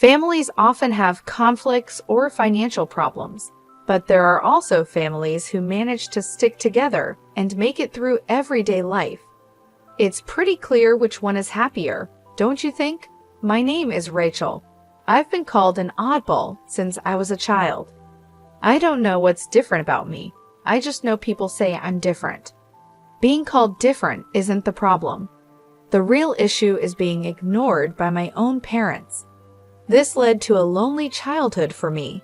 Families often have conflicts or financial problems, but there are also families who manage to stick together and make it through everyday life. It's pretty clear which one is happier, don't you think? My name is Rachel. I've been called an oddball since I was a child. I don't know what's different about me. I just know people say I'm different. Being called different isn't the problem. The real issue is being ignored by my own parents. This led to a lonely childhood for me.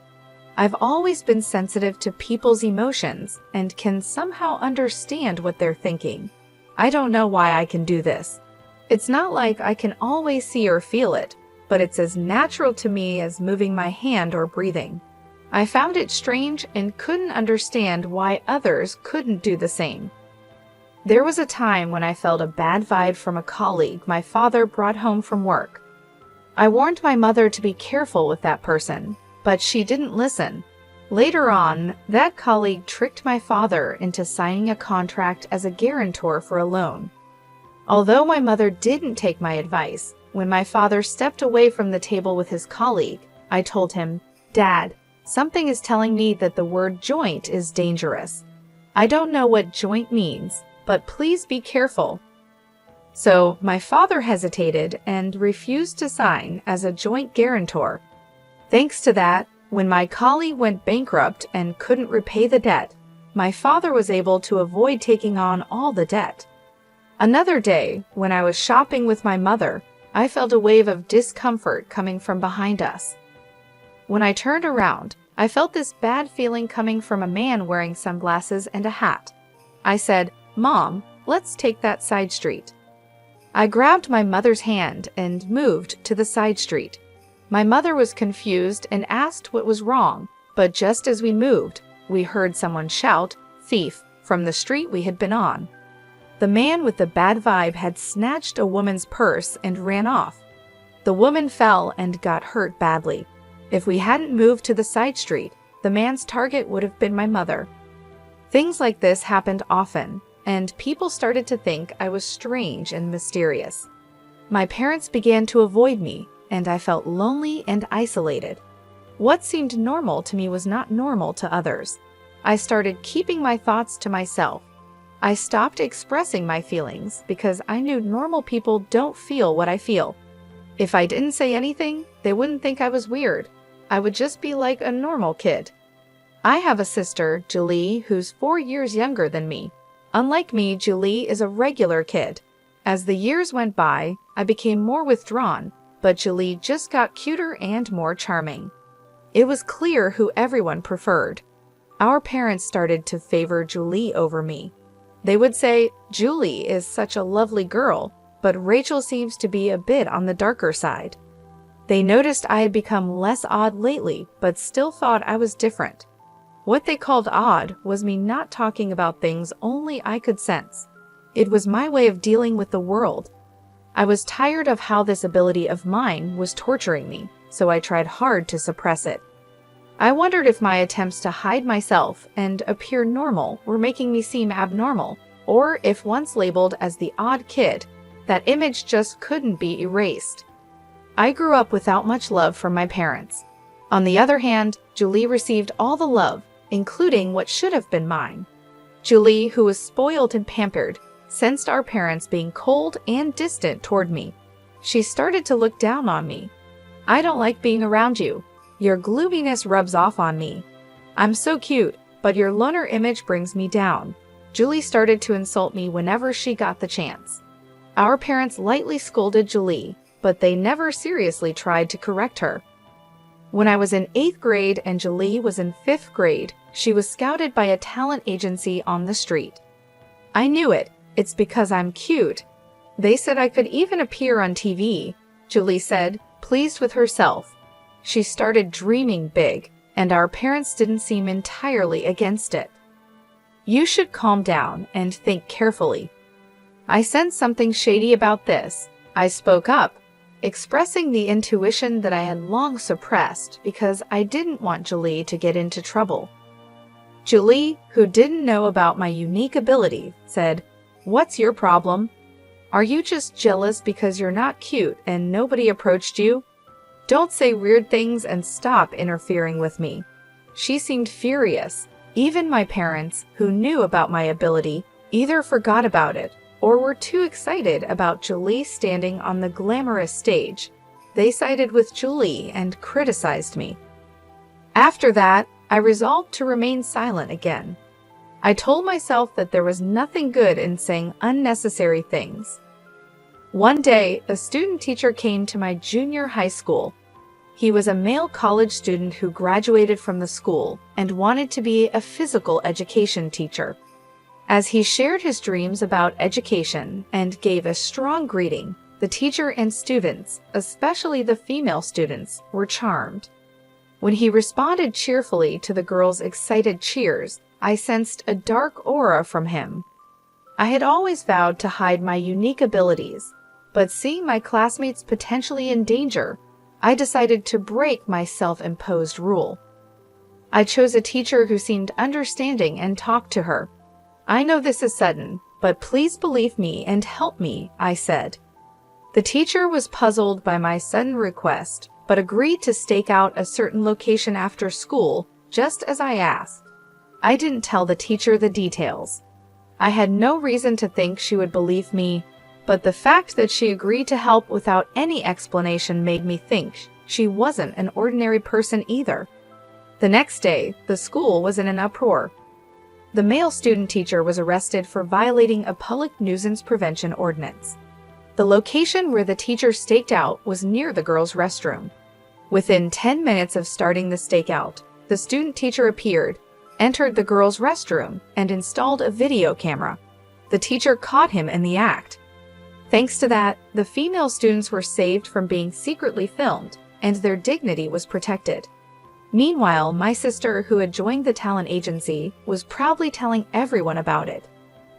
I've always been sensitive to people's emotions and can somehow understand what they're thinking. I don't know why I can do this. It's not like I can always see or feel it, but it's as natural to me as moving my hand or breathing. I found it strange and couldn't understand why others couldn't do the same. There was a time when I felt a bad vibe from a colleague my father brought home from work. I warned my mother to be careful with that person, but she didn't listen. Later on, that colleague tricked my father into signing a contract as a guarantor for a loan. Although my mother didn't take my advice, when my father stepped away from the table with his colleague, I told him, "Dad, something is telling me that the word joint is dangerous. I don't know what joint means, but please be careful." So my father hesitated and refused to sign as a joint guarantor. Thanks to that, when my colleague went bankrupt and couldn't repay the debt, my father was able to avoid taking on all the debt. Another day, when I was shopping with my mother, I felt a wave of discomfort coming from behind us. When I turned around, I felt this bad feeling coming from a man wearing sunglasses and a hat. I said, "Mom, let's take that side street." I grabbed my mother's hand and moved to the side street. My mother was confused and asked what was wrong, but just as we moved, we heard someone shout, "Thief," from the street we had been on. The man with the bad vibe had snatched a woman's purse and ran off. The woman fell and got hurt badly. If we hadn't moved to the side street, the man's target would have been my mother. Things like this happened often, and people started to think I was strange and mysterious. My parents began to avoid me, and I felt lonely and isolated. What seemed normal to me was not normal to others. I started keeping my thoughts to myself. I stopped expressing my feelings because I knew normal people don't feel what I feel. If I didn't say anything, they wouldn't think I was weird. I would just be like a normal kid. I have a sister, Julie, who's 4 years younger than me. Unlike me, Julie is a regular kid. As the years went by, I became more withdrawn, but Julie just got cuter and more charming. It was clear who everyone preferred. Our parents started to favor Julie over me. They would say, "Julie is such a lovely girl, but Rachel seems to be a bit on the darker side." They noticed I had become less odd lately, but still thought I was different. What they called odd was me not talking about things only I could sense. It was my way of dealing with the world. I was tired of how this ability of mine was torturing me, so I tried hard to suppress it. I wondered if my attempts to hide myself and appear normal were making me seem abnormal, or if once labeled as the odd kid, that image just couldn't be erased. I grew up without much love from my parents. On the other hand, Julie received all the love, including what should have been mine. Julie, who was spoiled and pampered, sensed our parents being cold and distant toward me. She started to look down on me. "I don't like being around you. Your gloominess rubs off on me. I'm so cute, but your loner image brings me down." Julie started to insult me whenever she got the chance. Our parents lightly scolded Julie, but they never seriously tried to correct her. When I was in 8th grade and Julie was in 5th grade, she was scouted by a talent agency on the street. I knew it. It's because I'm cute. They said I could even appear on TV, Julie said, pleased with herself. She started dreaming big, and our parents didn't seem entirely against it. "You should calm down and think carefully." I sensed something shady about this. I spoke up, expressing the intuition that I had long suppressed because I didn't want Julie to get into trouble. Julie, who didn't know about my unique ability, said, "What's your problem? Are you just jealous because you're not cute and nobody approached you?" Don't say weird things and stop interfering with me." She seemed furious. Even my parents, who knew about my ability, either forgot about it or were too excited about Julie standing on the glamorous stage. They sided with Julie and criticized me. After that, I resolved to remain silent again. I told myself that there was nothing good in saying unnecessary things. One day, a student teacher came to my junior high school. He was a male college student who graduated from the school and wanted to be a physical education teacher. As he shared his dreams about education and gave a strong greeting, the teacher and students, especially the female students, were charmed. When he responded cheerfully to the girls' excited cheers, I sensed a dark aura from him. I had always vowed to hide my unique abilities, but seeing my classmates potentially in danger, I decided to break my self-imposed rule. I chose a teacher who seemed understanding and talked to her. "I know this is sudden, but please believe me and help me," I said. The teacher was puzzled by my sudden request, but agreed to stake out a certain location after school, just as I asked. I didn't tell the teacher the details. I had no reason to think she would believe me, but the fact that she agreed to help without any explanation made me think she wasn't an ordinary person either. The next day, the school was in an uproar. The male student teacher was arrested for violating a public nuisance prevention ordinance. The location where the teacher staked out was near the girls' restroom. Within 10 minutes of starting the stakeout, the student teacher appeared, entered the girls' restroom, and installed a video camera. The teacher caught him in the act. Thanks to that, the female students were saved from being secretly filmed, and their dignity was protected. Meanwhile, my sister, who had joined the talent agency, was proudly telling everyone about it.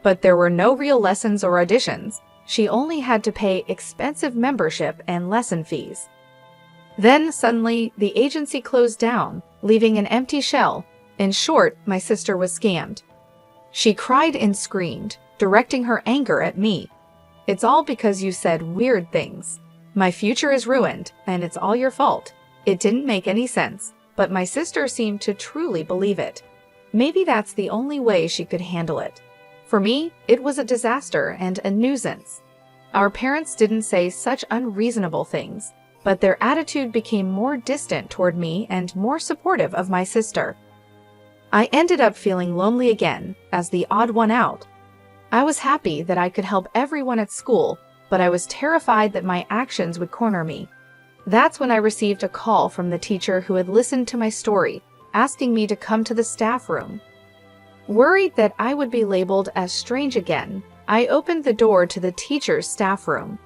But there were no real lessons or auditions. She only had to pay expensive membership and lesson fees. Then, suddenly, the agency closed down, leaving an empty shell. In short, my sister was scammed. She cried and screamed, directing her anger at me. "It's all because you said weird things. My future is ruined, and it's all your fault." It didn't make any sense, but my sister seemed to truly believe it. Maybe that's the only way she could handle it. For me, it was a disaster and a nuisance. Our parents didn't say such unreasonable things, but their attitude became more distant toward me and more supportive of my sister. I ended up feeling lonely again, as the odd one out. I was happy that I could help everyone at school, but I was terrified that my actions would corner me. That's when I received a call from the teacher who had listened to my story, asking me to come to the staff room. Worried that I would be labeled as strange again, I opened the door to the teacher's staff room.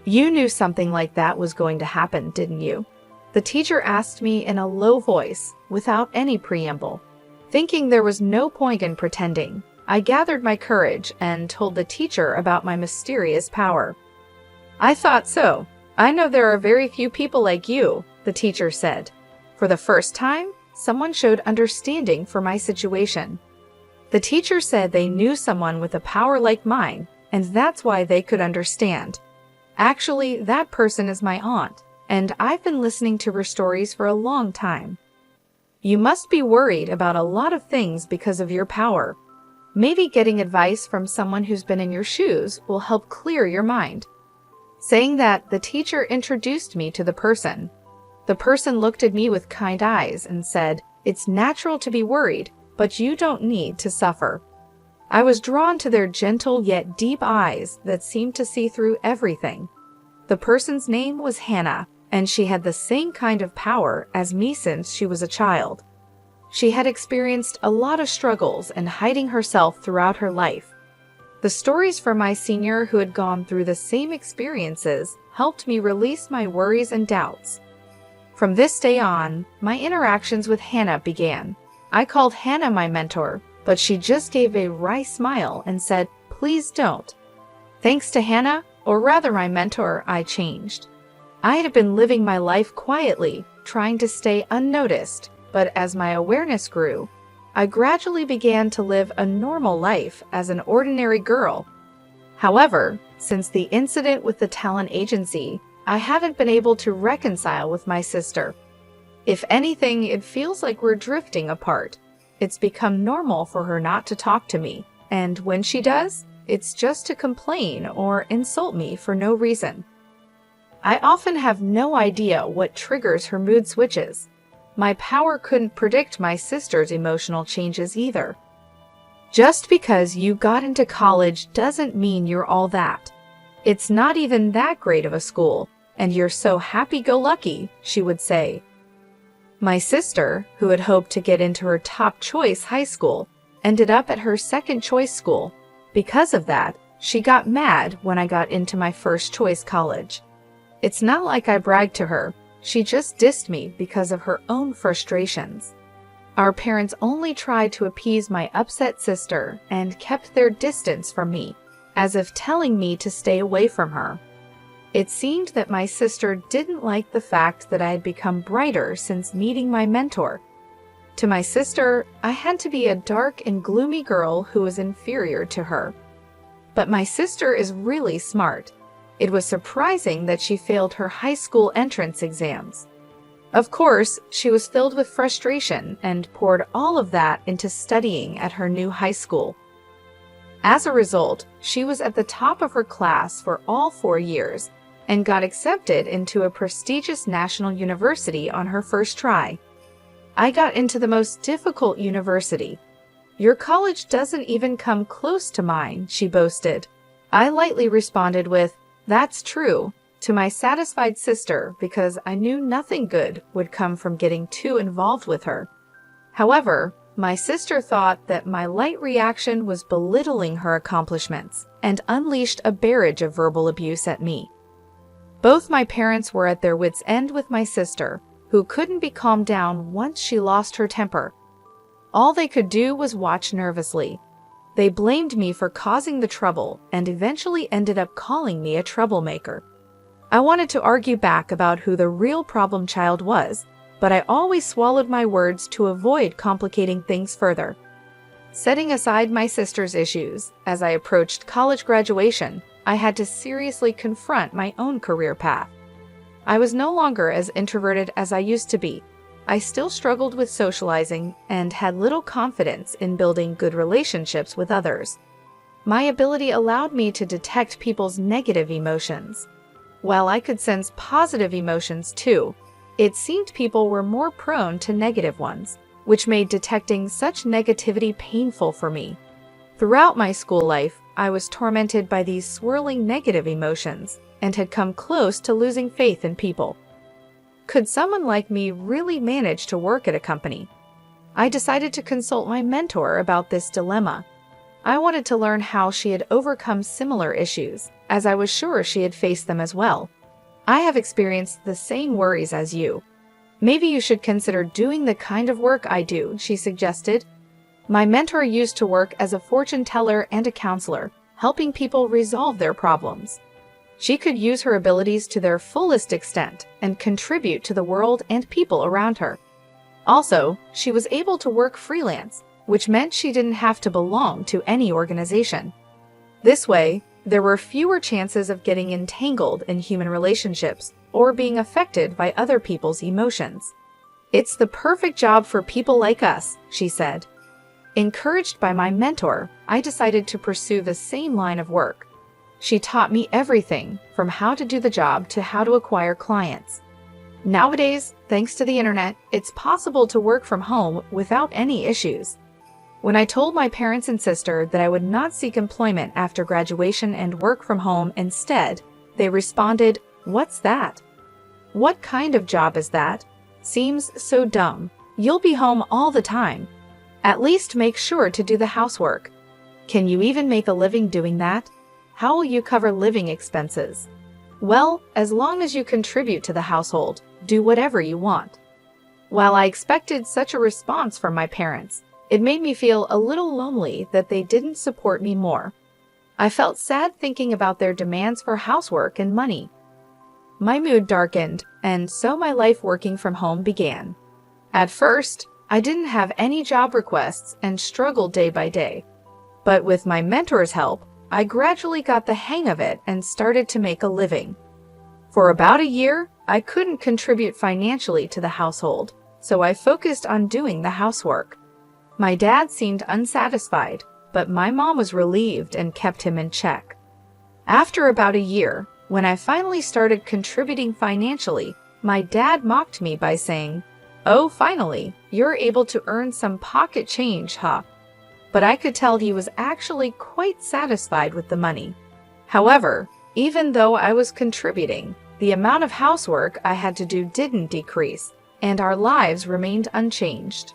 "You knew something like that was going to happen, didn't you?" The teacher asked me in a low voice, without any preamble. Thinking there was no point in pretending, I gathered my courage and told the teacher about my mysterious power. "I thought so. I know there are very few people like you," the teacher said. For the first time, someone showed understanding for my situation. The teacher said they knew someone with a power like mine, and that's why they could understand. Actually, that person is my aunt, and I've been listening to her stories for a long time. "You must be worried about a lot of things because of your power. Maybe getting advice from someone who's been in your shoes will help clear your mind." Saying that, the teacher introduced me to the person. The person looked at me with kind eyes and said, "It's natural to be worried, but you don't need to suffer." I was drawn to their gentle yet deep eyes that seemed to see through everything. The person's name was Hannah, and she had the same kind of power as me since she was a child. She had experienced a lot of struggles and hiding herself throughout her life. The stories from my senior who had gone through the same experiences helped me release my worries and doubts. From this day on, my interactions with Hannah began. I called Hannah my mentor, but she just gave a wry smile and said, "Please don't." Thanks to Hannah, or rather my mentor, I changed. I had been living my life quietly, trying to stay unnoticed, but as my awareness grew, I gradually began to live a normal life as an ordinary girl. However, since the incident with the talent agency, I haven't been able to reconcile with my sister. If anything, it feels like we're drifting apart. It's become normal for her not to talk to me, and when she does, it's just to complain or insult me for no reason. I often have no idea what triggers her mood switches. My power couldn't predict my sister's emotional changes either. Just because you got into college doesn't mean you're all that. It's not even that great of a school, and you're so happy-go-lucky, she would say. My sister, who had hoped to get into her top choice high school, ended up at her second choice school. Because of that, she got mad when I got into my first choice college. It's not like I bragged to her. She just dissed me because of her own frustrations. Our parents only tried to appease my upset sister and kept their distance from me, as if telling me to stay away from her. It seemed that my sister didn't like the fact that I had become brighter since meeting my mentor. To my sister, I had to be a dark and gloomy girl who was inferior to her. But my sister is really smart. It was surprising that she failed her high school entrance exams. Of course, she was filled with frustration and poured all of that into studying at her new high school. As a result, she was at the top of her class for all 4 years and got accepted into a prestigious national university on her first try. I got into the most difficult university. Your college doesn't even come close to mine, she boasted. I lightly responded with, "That's true," to my satisfied sister because I knew nothing good would come from getting too involved with her. However, my sister thought that my light reaction was belittling her accomplishments and unleashed a barrage of verbal abuse at me. Both my parents were at their wits' end with my sister, who couldn't be calmed down once she lost her temper. All they could do was watch nervously. They blamed me for causing the trouble and eventually ended up calling me a troublemaker. I wanted to argue back about who the real problem child was, but I always swallowed my words to avoid complicating things further. Setting aside my sister's issues, as I approached college graduation, I had to seriously confront my own career path. I was no longer as introverted as I used to be. I still struggled with socializing and had little confidence in building good relationships with others. My ability allowed me to detect people's negative emotions. While I could sense positive emotions too, it seemed people were more prone to negative ones, which made detecting such negativity painful for me. Throughout my school life, I was tormented by these swirling negative emotions and had come close to losing faith in people. Could someone like me really manage to work at a company? I decided to consult my mentor about this dilemma. I wanted to learn how she had overcome similar issues, as I was sure she had faced them as well. I have experienced the same worries as you. Maybe you should consider doing the kind of work I do, she suggested. My mentor used to work as a fortune teller and a counselor, helping people resolve their problems. She could use her abilities to their fullest extent and contribute to the world and people around her. Also, she was able to work freelance, which meant she didn't have to belong to any organization. This way, there were fewer chances of getting entangled in human relationships or being affected by other people's emotions. "It's the perfect job for people like us," she said. Encouraged by my mentor, I decided to pursue the same line of work. She taught me everything from how to do the job to how to acquire clients. Nowadays, thanks to the internet, it's possible to work from home without any issues. When I told my parents and sister that I would not seek employment after graduation and work from home instead, they responded, "What's that? What kind of job is that? Seems so dumb. You'll be home all the time. At least make sure to do the housework. Can you even make a living doing that? How will you cover living expenses? Well, as long as you contribute to the household, do whatever you want." While I expected such a response from my parents, it made me feel a little lonely that they didn't support me more. I felt sad thinking about their demands for housework and money. My mood darkened, and so my life working from home began. At first, I didn't have any job requests and struggled day by day. But with my mentor's help, I gradually got the hang of it and started to make a living. For about a year, I couldn't contribute financially to the household, so I focused on doing the housework. My dad seemed unsatisfied, but my mom was relieved and kept him in check. After about a year, when I finally started contributing financially, my dad mocked me by saying, "Oh, finally, you're able to earn some pocket change, huh?" But I could tell he was actually quite satisfied with the money. However, even though I was contributing, the amount of housework I had to do didn't decrease, and our lives remained unchanged.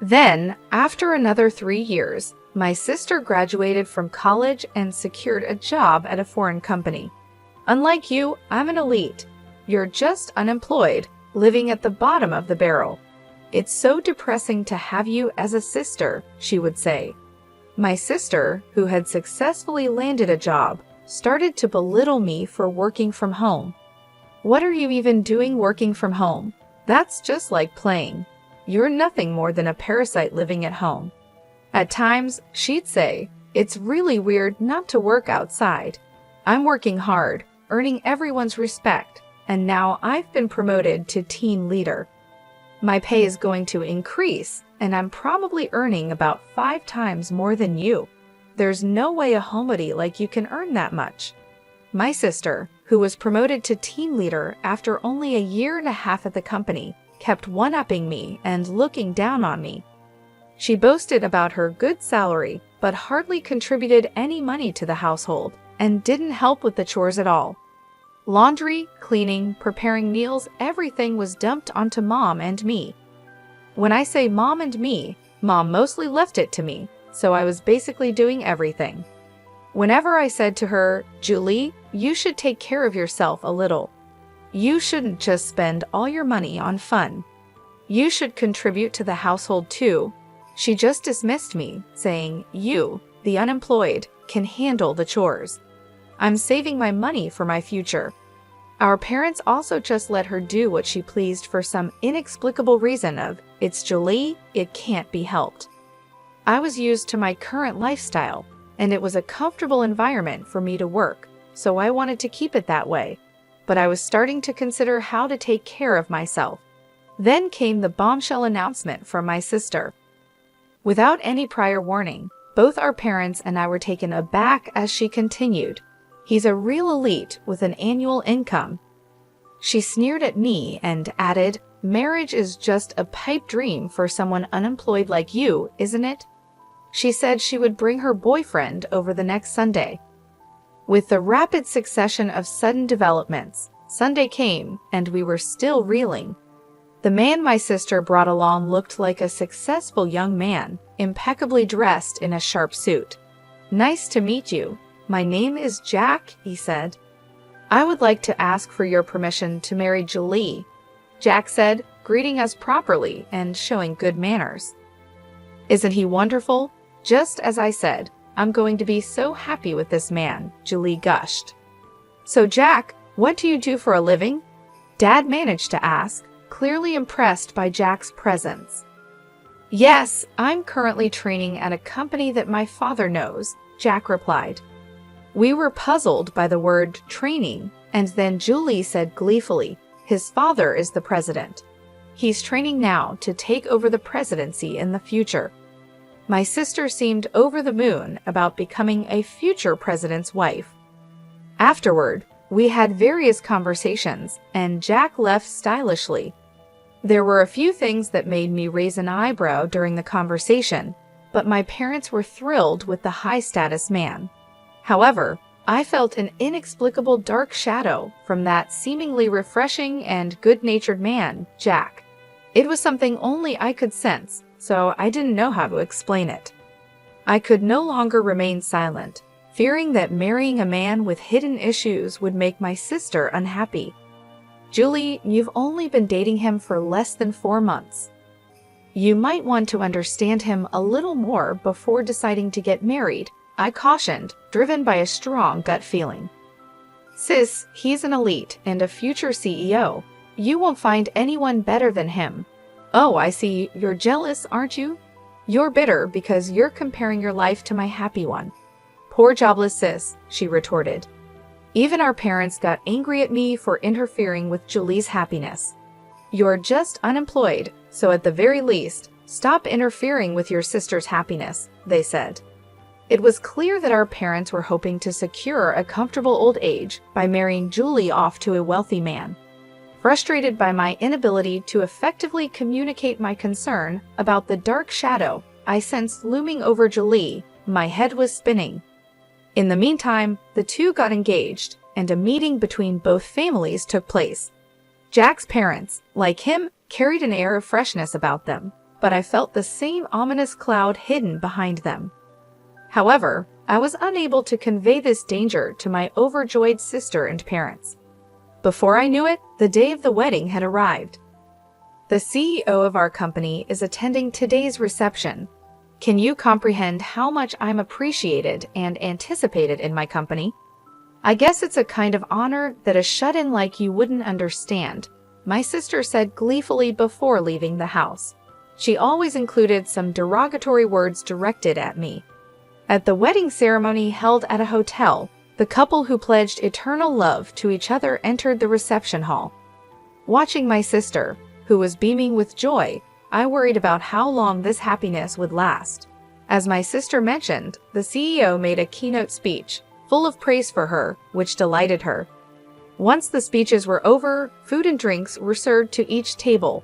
Then, after another 3 years, my sister graduated from college and secured a job at a foreign company. Unlike you, I'm an elite. You're just unemployed, living at the bottom of the barrel. It's so depressing to have you as a sister, she would say. My sister, who had successfully landed a job, started to belittle me for working from home. "What are you even doing working from home? That's just like playing. You're nothing more than a parasite living at home." At times, she'd say, "It's really weird not to work outside. I'm working hard, earning everyone's respect, and now I've been promoted to team leader. My pay is going to increase, and I'm probably earning about 5 times more than you. There's no way a homebody like you can earn that much." My sister, who was promoted to team leader after only a year and a half at the company, kept one-upping me and looking down on me. She boasted about her good salary, but hardly contributed any money to the household and didn't help with the chores at all. Laundry, cleaning, preparing meals, everything was dumped onto Mom and me. When I say Mom and me, Mom mostly left it to me, so I was basically doing everything. Whenever I said to her, "Julie, you should take care of yourself a little. You shouldn't just spend all your money on fun. You should contribute to the household too," she just dismissed me, saying, "You, the unemployed, can handle the chores. I'm saving my money for my future." Our parents also just let her do what she pleased for some inexplicable reason of, "It's Julie, it can't be helped." I was used to my current lifestyle, and it was a comfortable environment for me to work, so I wanted to keep it that way. But I was starting to consider how to take care of myself. Then came the bombshell announcement from my sister. Without any prior warning, both our parents and I were taken aback as she continued, "He's a real elite with an annual income." She sneered at me and added, "Marriage is just a pipe dream for someone unemployed like you, isn't it?" She said she would bring her boyfriend over the next Sunday. With the rapid succession of sudden developments, Sunday came, and we were still reeling. The man my sister brought along looked like a successful young man, impeccably dressed in a sharp suit. "Nice to meet you. My name is Jack," he said. "I would like to ask for your permission to marry Julie," Jack said, greeting us properly and showing good manners. "Isn't he wonderful? Just as I said, I'm going to be so happy with this man," Julie gushed. "So Jack, what do you do for a living?" Dad managed to ask, clearly impressed by Jack's presence. "Yes, I'm currently training at a company that my father knows," Jack replied. We were puzzled by the word training, and then Julie said gleefully, "His father is the president. He's training now to take over the presidency in the future." My sister seemed over the moon about becoming a future president's wife. Afterward, we had various conversations, and Jack left stylishly. There were a few things that made me raise an eyebrow during the conversation, but my parents were thrilled with the high-status man. However, I felt an inexplicable dark shadow from that seemingly refreshing and good-natured man, Jack. It was something only I could sense, so I didn't know how to explain it. I could no longer remain silent, fearing that marrying a man with hidden issues would make my sister unhappy. "Julie, you've only been dating him for less than 4 months. You might want to understand him a little more before deciding to get married," I cautioned, driven by a strong gut feeling. "Sis, he's an elite and a future CEO. You won't find anyone better than him." "Oh, I see. You're jealous, aren't you? You're bitter because you're comparing your life to my happy one." "Poor jobless sis," she retorted. Even our parents got angry at me for interfering with Julie's happiness. You're just unemployed, so at the very least, stop interfering with your sister's happiness, they said. It was clear that our parents were hoping to secure a comfortable old age by marrying Julie off to a wealthy man. Frustrated by my inability to effectively communicate my concern about the dark shadow I sensed looming over Julie, my head was spinning. In the meantime, the two got engaged, and a meeting between both families took place. Jack's parents, like him, carried an air of freshness about them, but I felt the same ominous cloud hidden behind them. However, I was unable to convey this danger to my overjoyed sister and parents. Before I knew it, the day of the wedding had arrived. The CEO of our company is attending today's reception. Can you comprehend how much I'm appreciated and anticipated in my company? I guess it's a kind of honor that a shut-in like you wouldn't understand, my sister said gleefully before leaving the house. She always included some derogatory words directed at me. At the wedding ceremony held at a hotel, the couple who pledged eternal love to each other entered the reception hall. Watching my sister, who was beaming with joy, I worried about how long this happiness would last. As my sister mentioned, the CEO made a keynote speech, full of praise for her, which delighted her. Once the speeches were over, food and drinks were served to each table.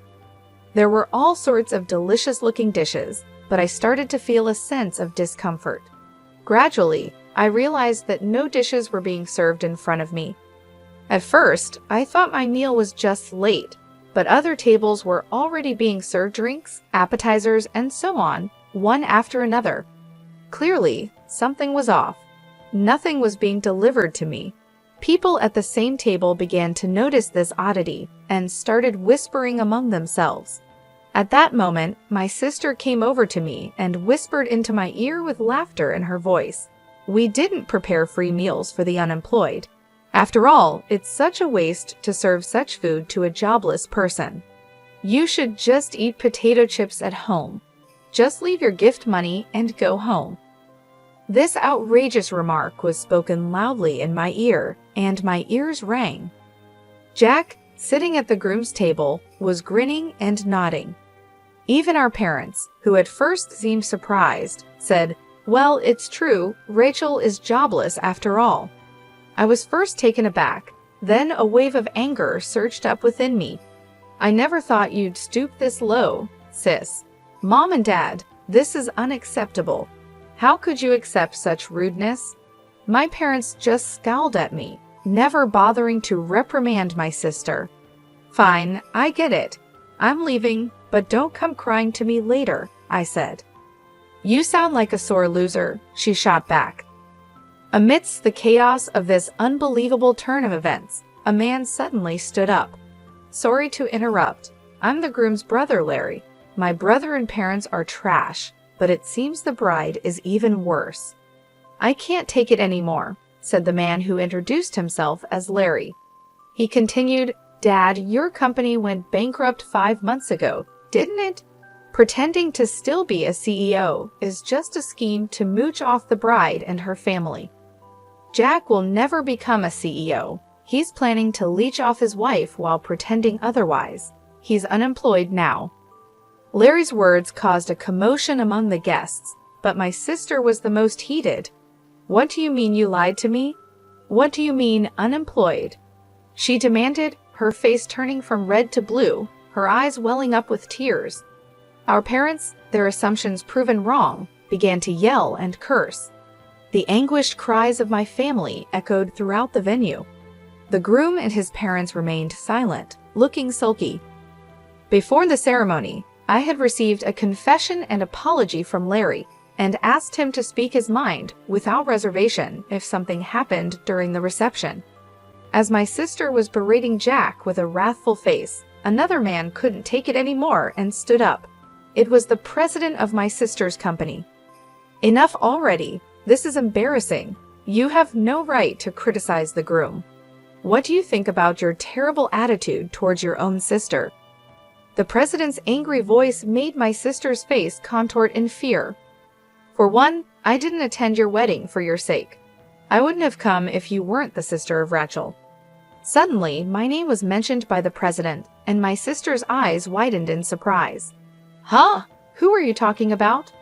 There were all sorts of delicious-looking dishes, but I started to feel a sense of discomfort. Gradually, I realized that no dishes were being served in front of me. At first, I thought my meal was just late, but other tables were already being served drinks, appetizers, and so on, one after another. Clearly, something was off. Nothing was being delivered to me. People at the same table began to notice this oddity and started whispering among themselves. At that moment, my sister came over to me and whispered into my ear with laughter in her voice. We didn't prepare free meals for the unemployed. After all, it's such a waste to serve such food to a jobless person. You should just eat potato chips at home. Just leave your gift money and go home. This outrageous remark was spoken loudly in my ear, and my ears rang. Jack, sitting at the groom's table, was grinning and nodding. Even our parents, who at first seemed surprised, said, "Well, it's true, Rachel is jobless after all." I was first taken aback, then a wave of anger surged up within me. I never thought you'd stoop this low, sis. Mom and Dad, this is unacceptable. How could you accept such rudeness? My parents just scowled at me, never bothering to reprimand my sister. Fine, I get it. I'm leaving, but don't come crying to me later, I said. You sound like a sore loser, she shot back. Amidst the chaos of this unbelievable turn of events, a man suddenly stood up. Sorry to interrupt. I'm the groom's brother, Larry. My brother and parents are trash, but it seems the bride is even worse. I can't take it anymore, said the man who introduced himself as Larry. He continued, Dad, your company went bankrupt 5 months ago, didn't it? Pretending to still be a CEO is just a scheme to mooch off the bride and her family. Jack will never become a CEO. He's planning to leech off his wife while pretending otherwise. He's unemployed now. Larry's words caused a commotion among the guests, but my sister was the most heated. What do you mean you lied to me? What do you mean unemployed? She demanded, her face turning from red to blue, her eyes welling up with tears. Our parents, their assumptions proven wrong, began to yell and curse. The anguished cries of my family echoed throughout the venue. The groom and his parents remained silent, looking sulky. Before the ceremony, I had received a confession and apology from Larry and asked him to speak his mind without reservation if something happened during the reception. As my sister was berating Jack with a wrathful face, another man couldn't take it anymore and stood up. It was the president of my sister's company. Enough already. This is embarrassing. You have no right to criticize the groom. What do you think about your terrible attitude towards your own sister? The president's angry voice made my sister's face contort in fear. For one, I didn't attend your wedding for your sake. I wouldn't have come if you weren't the sister of Rachel." Suddenly, my name was mentioned by the president, and my sister's eyes widened in surprise. "Huh? Who are you talking about?"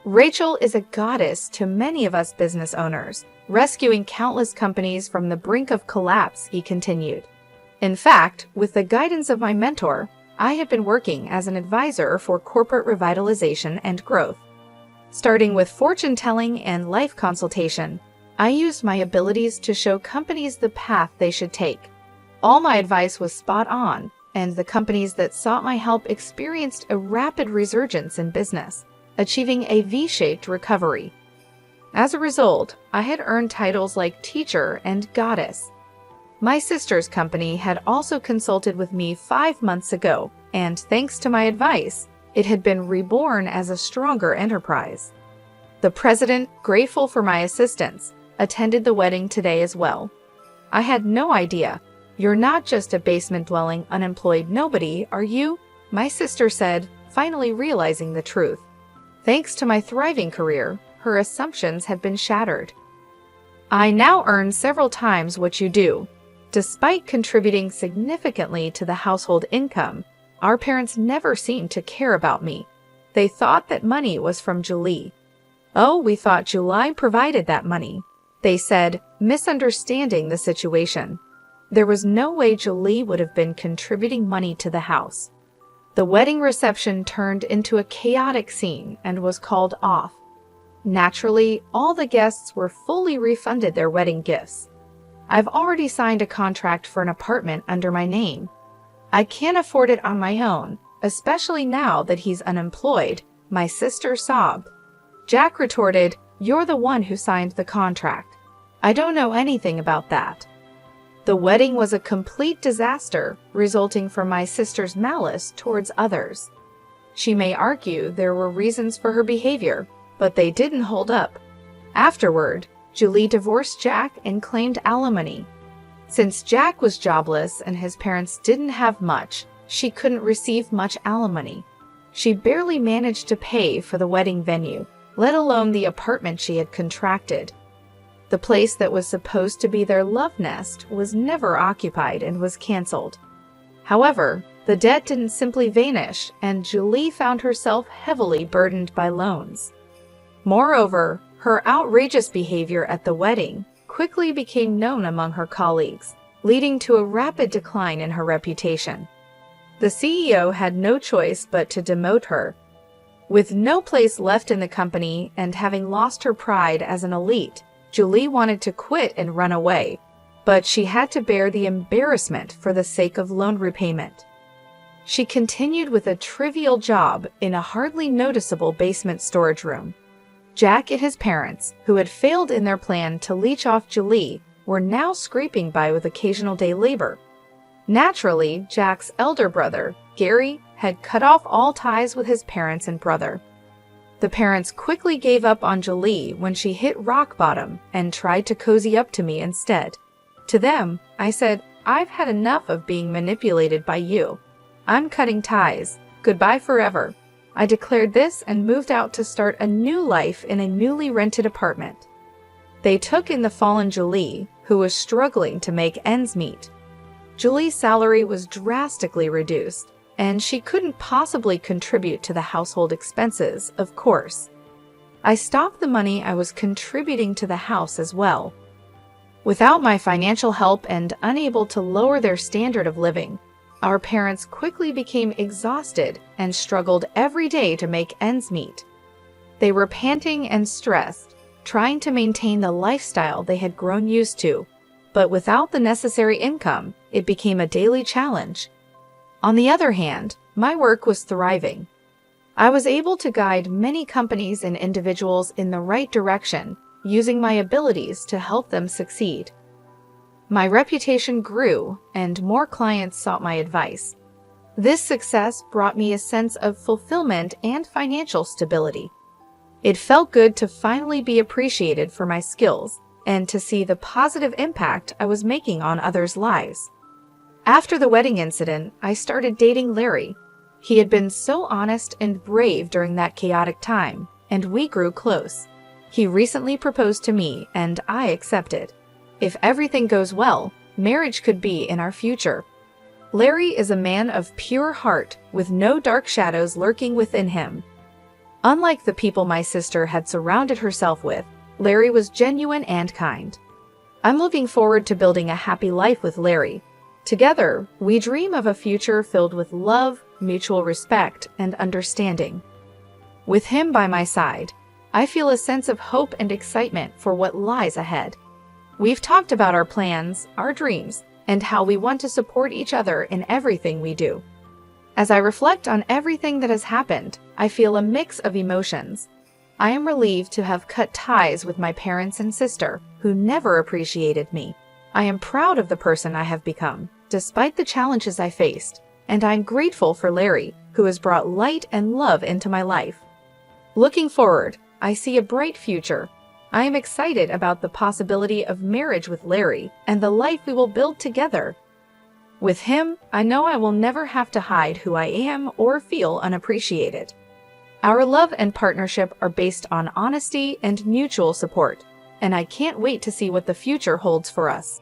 "Rachel is a goddess to many of us business owners, rescuing countless companies from the brink of collapse," he continued. "In fact, with the guidance of my mentor, I have been working as an advisor for corporate revitalization and growth. Starting with fortune-telling and life consultation, I used my abilities to show companies the path they should take. All my advice was spot on, and the companies that sought my help experienced a rapid resurgence in business, achieving a V-shaped recovery. As a result, I had earned titles like teacher and goddess. My sister's company had also consulted with me 5 months ago, and thanks to my advice, it had been reborn as a stronger enterprise. The president, grateful for my assistance, attended the wedding today as well. I had no idea. "You're not just a basement-dwelling, unemployed nobody, are you?" my sister said, finally realizing the truth. Thanks to my thriving career, her assumptions had been shattered. "I now earn several times what you do. Despite contributing significantly to the household income, our parents never seemed to care about me. They thought that money was from Julie." "Oh, we thought Julie provided that money," they said, misunderstanding the situation. There was no way Julie would have been contributing money to the house. The wedding reception turned into a chaotic scene and was called off. Naturally, all the guests were fully refunded their wedding gifts. I've already signed a contract for an apartment under my name. I can't afford it on my own, especially now that he's unemployed, my sister sobbed. Jack retorted, "You're the one who signed the contract. I don't know anything about that." The wedding was a complete disaster, resulting from my sister's malice towards others. She may argue there were reasons for her behavior, but they didn't hold up. Afterward, Julie divorced Jack and claimed alimony. Since Jack was jobless and his parents didn't have much, she couldn't receive much alimony. She barely managed to pay for the wedding venue, let alone the apartment she had contracted. The place that was supposed to be their love nest was never occupied and was canceled. However, the debt didn't simply vanish, and Julie found herself heavily burdened by loans. Moreover, her outrageous behavior at the wedding quickly became known among her colleagues, leading to a rapid decline in her reputation. The CEO had no choice but to demote her. With no place left in the company and having lost her pride as an elite, Julie wanted to quit and run away, but she had to bear the embarrassment for the sake of loan repayment. She continued with a trivial job in a hardly noticeable basement storage room. Jack and his parents, who had failed in their plan to leech off Julie, were now scraping by with occasional day labor. Naturally, Jack's elder brother, Gary, had cut off all ties with his parents and brother. The parents quickly gave up on Julie when she hit rock bottom and tried to cozy up to me instead. To them, I said, "I've had enough of being manipulated by you. I'm cutting ties. Goodbye forever." I declared this and moved out to start a new life in a newly rented apartment. They took in the fallen Julie, who was struggling to make ends meet. Julie's salary was drastically reduced, and she couldn't possibly contribute to the household expenses, of course. I stopped the money I was contributing to the house as well. Without my financial help and unable to lower their standard of living, our parents quickly became exhausted and struggled every day to make ends meet. They were panting and stressed, trying to maintain the lifestyle they had grown used to, but without the necessary income, it became a daily challenge. On the other hand, my work was thriving. I was able to guide many companies and individuals in the right direction, using my abilities to help them succeed. My reputation grew, and more clients sought my advice. This success brought me a sense of fulfillment and financial stability. It felt good to finally be appreciated for my skills and to see the positive impact I was making on others' lives. After the wedding incident, I started dating Larry. He had been so honest and brave during that chaotic time, and we grew close. He recently proposed to me, and I accepted. If everything goes well, marriage could be in our future. Larry is a man of pure heart, with no dark shadows lurking within him. Unlike the people my sister had surrounded herself with, Larry was genuine and kind. I'm looking forward to building a happy life with Larry. Together, we dream of a future filled with love, mutual respect, and understanding. With him by my side, I feel a sense of hope and excitement for what lies ahead. We've talked about our plans, our dreams, and how we want to support each other in everything we do. As I reflect on everything that has happened, I feel a mix of emotions. I am relieved to have cut ties with my parents and sister, who never appreciated me. I am proud of the person I have become, despite the challenges I faced, and I'm grateful for Larry, who has brought light and love into my life. Looking forward, I see a bright future. I am excited about the possibility of marriage with Larry and the life we will build together. With him, I know I will never have to hide who I am or feel unappreciated. Our love and partnership are based on honesty and mutual support, and I can't wait to see what the future holds for us.